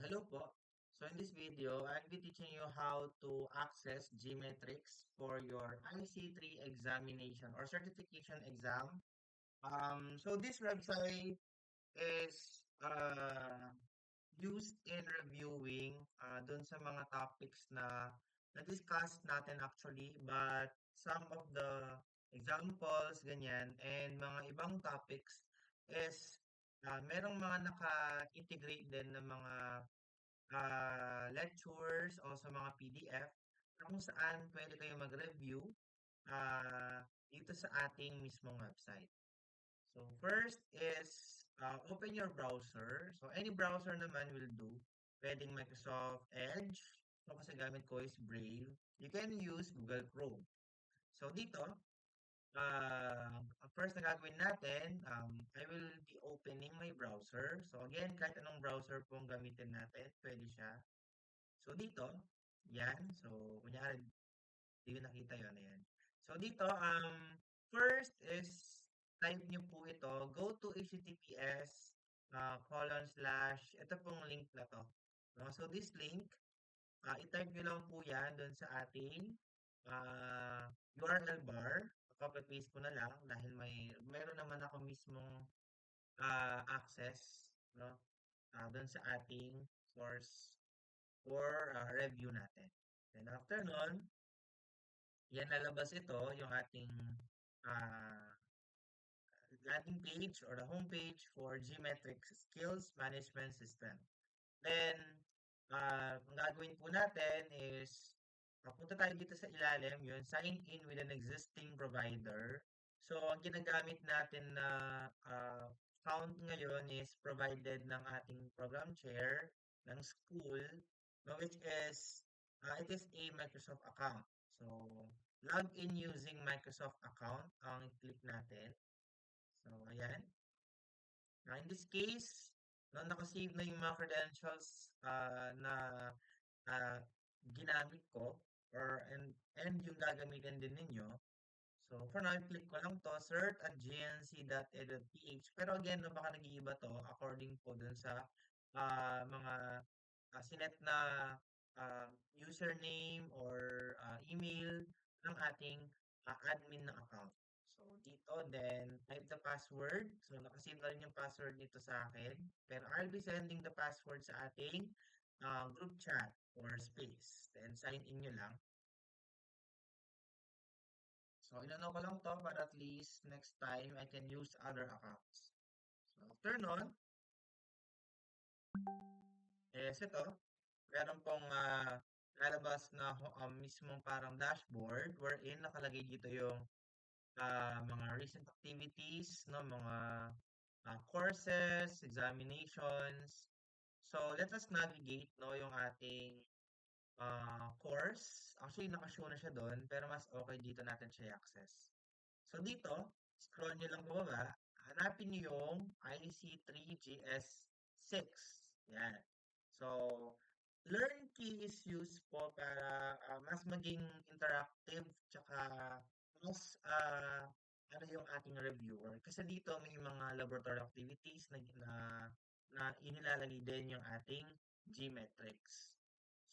Hello po. So in this video, I'll be teaching you how to access GMetrics for your IC3 examination or certification exam. So this website is used in reviewing dun sa mga topics na na-discuss natin actually, but some of the examples, ganyan, and mga ibang topics is merong mga naka-integrate din ng mga lectures o sa mga PDF na kung saan pwede kayo mag-review dito sa ating mismong website. So first is open your browser. So any browser naman will do. Pwedeng Microsoft Edge. So kasi gamit ko is Brave. You can use Google Chrome. So dito, ang first na gagawin natin, I will be opening my browser. So again, kahit anong browser pong gamitin natin, pwede siya. So dito, yan. So kunyari, hindi ko nakita yun. Ayan. So dito, first is type nyo po ito. Go to https / ito pong link na to. No? So this link, i-type nyo lang po yan doon sa ating URL bar. Copy-paste ko na lang dahil meron naman ako mismong access, no? Doon sa ating source for review natin. Then after nun, yan lalabas ito, yung uh, landing page or the homepage for Gmetrics Skills Management System. Then, ang gagawin po natin is, punta tayo dito sa ilalim, yun, sign in with an existing provider. So, ang ginagamit natin na account ngayon is provided ng ating program chair ng school, no, which is, it is a Microsoft account. So, log in using Microsoft account ang click natin. So, ayan. Now, in this case, no, nakasave na yung mga credentials na uh, ginamit ko and yung gagamitin din ninyo. So, for now, click ko lang to, cert at gnc.edu.ph. Pero again, no, baka nag-iiba to according po dun sa mga sinet na username or email ng ating admin ng account. So, dito, then, type the password. So, nakasave na rin yung password nito sa akin. Pero I'll be sending the password sa ating group chat or space. Then, sign in nyo lang. So, inano ko lang to para at least next time I can use other accounts. So, after nun, is ito, meron pong lalabas na mismong parang dashboard wherein nakalagay dito yung mga recent activities, no, mga courses, examinations. So, let us navigate, no, yung ating course. Actually, nakashow na siya doon, pero mas okay dito natin siya access. So, dito, scroll nyo lang pababa, hanapin nyo yung IC3GS6. Yan. So, Learn Key is used po para mas maging interactive, tsaka mas ano yung ating reviewer. Kasi dito may mga laboratory activities na inilalagay din yung ating Gmetrics.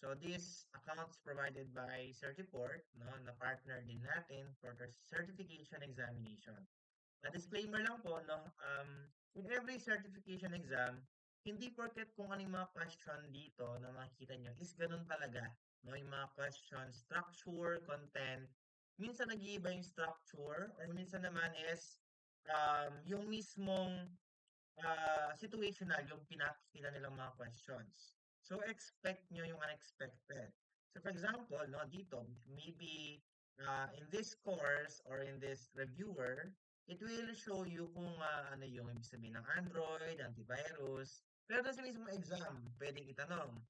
So this accounts provided by Certiport, no, na partner din natin for the certification examination. A disclaimer lang po, no, with every certification exam, hindi porket kung ano yung mga question dito na makikita nyo is ganun talaga. No, yung mga question, structure, content, minsan nag-iiba yung structure or minsan naman is yung mismong situational yung pinakita nilang mga questions. So, expect nyo yung unexpected. So, for example, no, dito, maybe in this course or in this reviewer, it will show you kung ano yung ibig sabihin ng Android, antivirus. Pero sa mismo exam, pwedeng itanong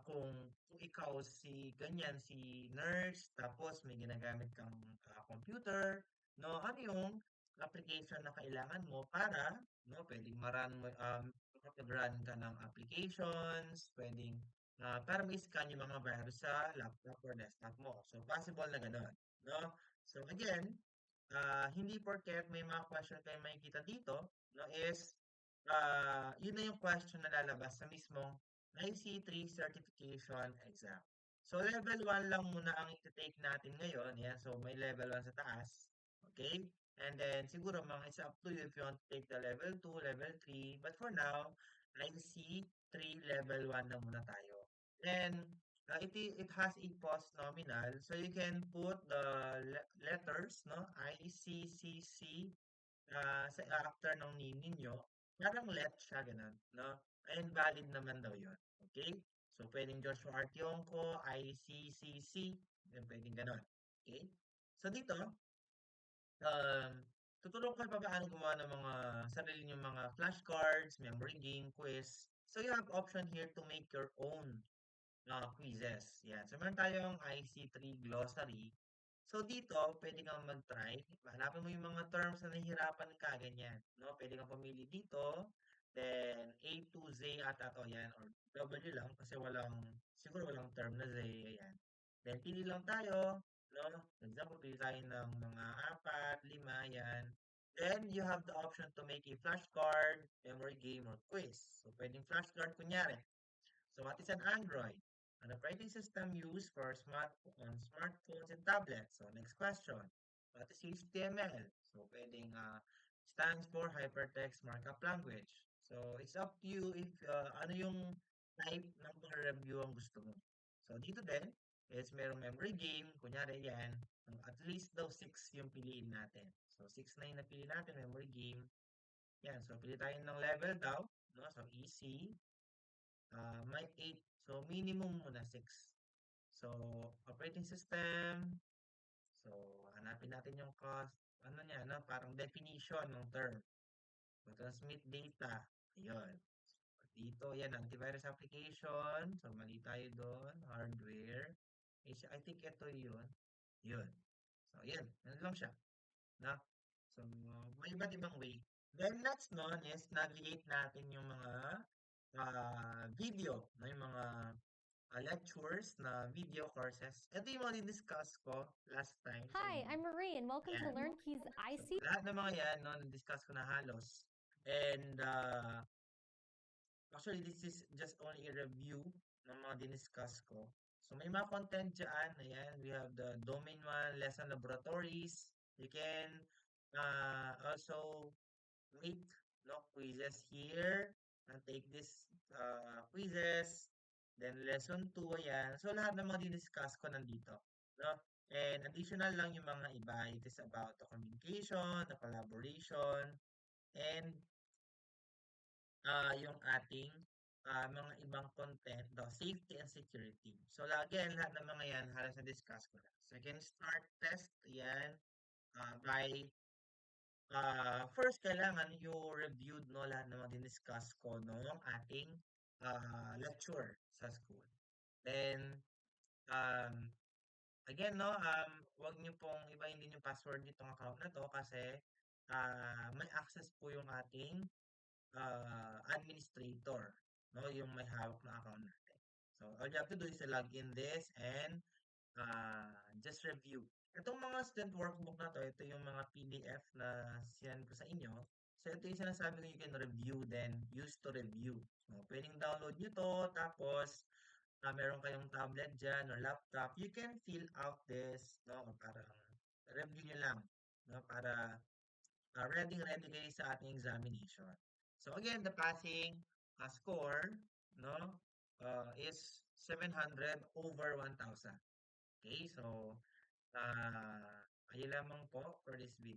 kung ikaw si ganyan, si nurse, tapos may ginagamit kang computer, no, ano yung application na kailangan mo para, no, pwedeng makapag-run ka ng applications, pwedeng para ma-scan yung mga virus sa laptop or desktop mo. So, possible na gano'n, no? So, again, hindi porket may mga question kayo makikita dito, no, is yun na yung question na lalabas sa mismong IC3 certification exam. So level 1 lang muna ang i-take natin ngayon. Yan, so may level 1 sa taas. Okay? And then siguro mga it's up to you if you want to take the level 2, level 3. But for now, IC3 level 1 na muna tayo. Then it has a post nominal. So you can put the letters, no? ICCC after ng name ninyo, parang let siya, ganun, no? And valid naman daw yun. Okay? So, pwedeng Joshua Artionco, ICCC, then pwedeng ganun. Okay? So, dito, um, tutulong ko pa paano gumawa ng mga sarili niyong mga flashcards, memory game, quiz. So, you have option here to make your own quizzes. Yan. So, meron tayong IC3 glossary. So, dito, pwede kang mag-try. Hanapin mo yung mga terms na nahihirapan ka, ganyan. No? Pwede kang pumili dito. Then, A to Z ata to, yan. Or W lang kasi siguro walang term na Z. Ayan. Then, pili lang tayo. No? For example, pili tayo ng mga 4, 5, yan. Then, you have the option to make a flashcard, memory game, or quiz. So, pwedeng flashcard, kunyari. So what is an Android? An operating system used for smartphones and tablets. So next question. What is HTML? So pwedeng stands for Hypertext Markup Language. So it's up to you if ano yung type ng review ang gusto mo. So dito din is merong memory game. Kunyari yan. At least daw 6 yung piliin natin. So 6 na yung napili natin, memory game. Yan. So pili tayo ng level daw. No? So easy. May 8. So, minimum muna 6. So, operating system. So, hanapin natin yung cost. Ano niya, no? Parang definition ng term. So, transmit data. Ayun. So, dito, yan, antivirus application. So, mali tayo doon. Hardware. I think ito yun. Yun. So, yan. Yan lang siya. No? So, may iba't ibang way. Then, next nun is navigate natin yung mga video, no? Yung mga lectures na video courses. Ito yung mga discuss ko last time sa Hi, inyo. I'm Marie and welcome to Ayan. LearnKeys So, IC. lahat ng mga yan, no, na-discuss ko na halos. And, actually, this is just only a review ng mga diniscuss ko. So, may mga content dyan. Ayan, we have the domain 1, lesson laboratories. You can also make quizzes here and take this quizzes. Then, lesson 2, ayan. So, lahat ng mga diniscuss ko nandito. No? And additional lang yung mga iba. It is about the communication, the collaboration, and yung ating mga ibang content, the safety and security. So, again, lahat ng mga yan, halos na-discuss ko na. So, you can start test, yan, by first, kailangan yung reviewed no, lahat ng mga diniscuss ko noong ating lecture sa school. Then, again, no, wag niyo pong ibahin din yung password nitong account na to kasi may access po yung ating administrator, no, yung may hawak na account natin. So, all you have to do is to log in this and just review. Itong mga student workbook na to, ito yung mga PDF na sinend ko sa inyo. So, ito yung sinasabi ko you can review then use to review. So, pwedeng download nyo to, tapos meron kayong tablet dyan or laptop, you can fill out this, no, parang review nyo lang, no, para ready kayo sa ating examination. So, again, the passing score, no, is 700 over 1,000. Okay, so, ayun lamang po for this video.